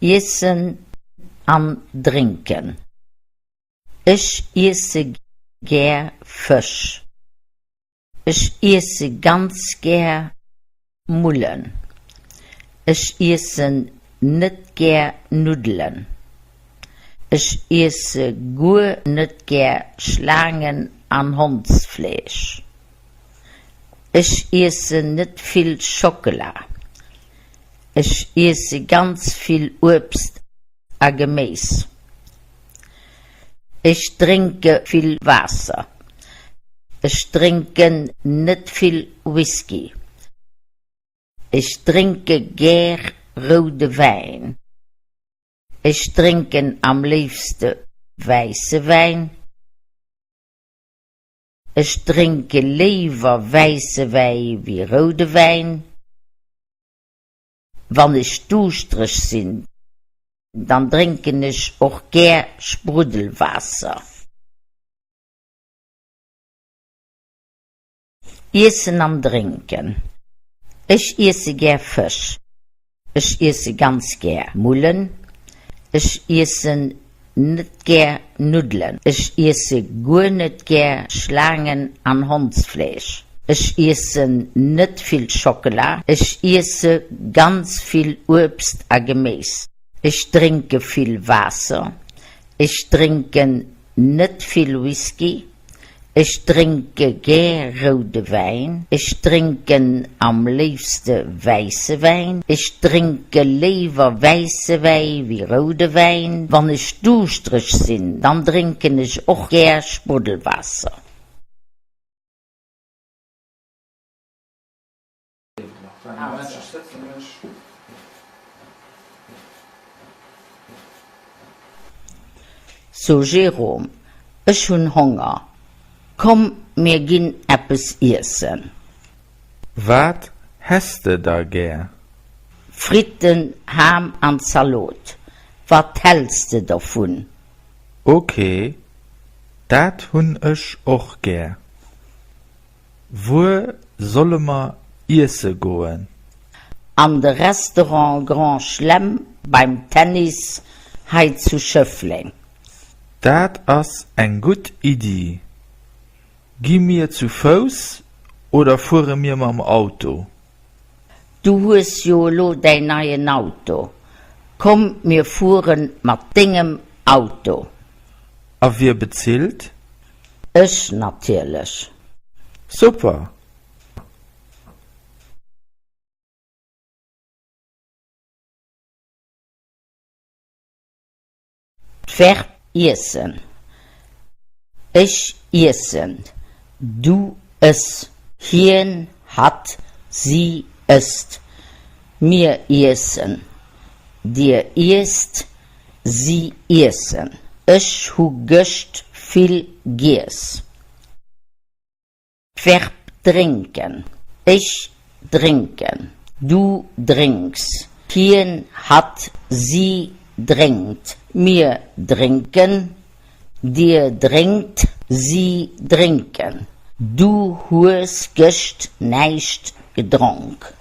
Essen an Trinken. Ich esse gern Fisch. Ich esse ganz gern Mullen. Ich esse nicht gern Nudeln. Ich esse gut nicht gern Schlangen an Hundsfleisch. Ich esse nicht viel Schokolade. Ich esse ganz viel Obst und Gemüse. Ich trinke viel Wasser. Ich trinke nicht viel Whisky. Ich trinke gern rote Wein. Ich trinke am liebsten weiße Wein. Ich trinke lieber weiße Wein wie rote Wein. Wenn ich durstig bin, dann trinke ich auch gern Sprudelwasser. Essen am Trinken. Ich esse gern Fisch. Ich esse ganz gern Mullen. Ich esse nicht gern Nudeln. Ich esse gut nicht gern Schlangen an Hundsfleisch. Ich esse nicht viel Schokolade. Ich esse ganz viel Obst und Gemüse. Ich trinke viel Wasser. Ich trinke nicht viel Whisky. Ich trinke gern rote Wein. Ich trinke am liebsten weiße Wein. Ich trinke lieber weiße Wein wie rote Wein. Wenn ich durstig bin, dann trinke ich auch gern Sprudelwasser. So, Jerome, ich habe Hunger. Komm, wir gehen etwas essen. Wat hast du da gern? Fritten, Ham und Salat. Was hältst du davon? Okay, dat hun ich auch gern. Wo sollen wir essen gehen? An der Restaurant Grand Chelem beim Tennis heit zu Schöffling. Dat is eine gute Idee. Geh mir zu Fuß oder fuhren wir mit dem Auto? Du hast ja lo dein neues Auto. Komm, wir fuhren mit deinem Auto. Aber wer bezahlt? Ich natürlich. Super. Verb essen. Ich essen. Du es. Hien hat. Sie ist. Mir essen. Dir isst. Sie essen. Ich hu göscht viel Gies. Verb trinken. Ich trinken. Du trinkst. Hien hat. Sie trinkt. Mir trinken. Dir trinkt. Sie trinken. Du hast gest nicht getrunken.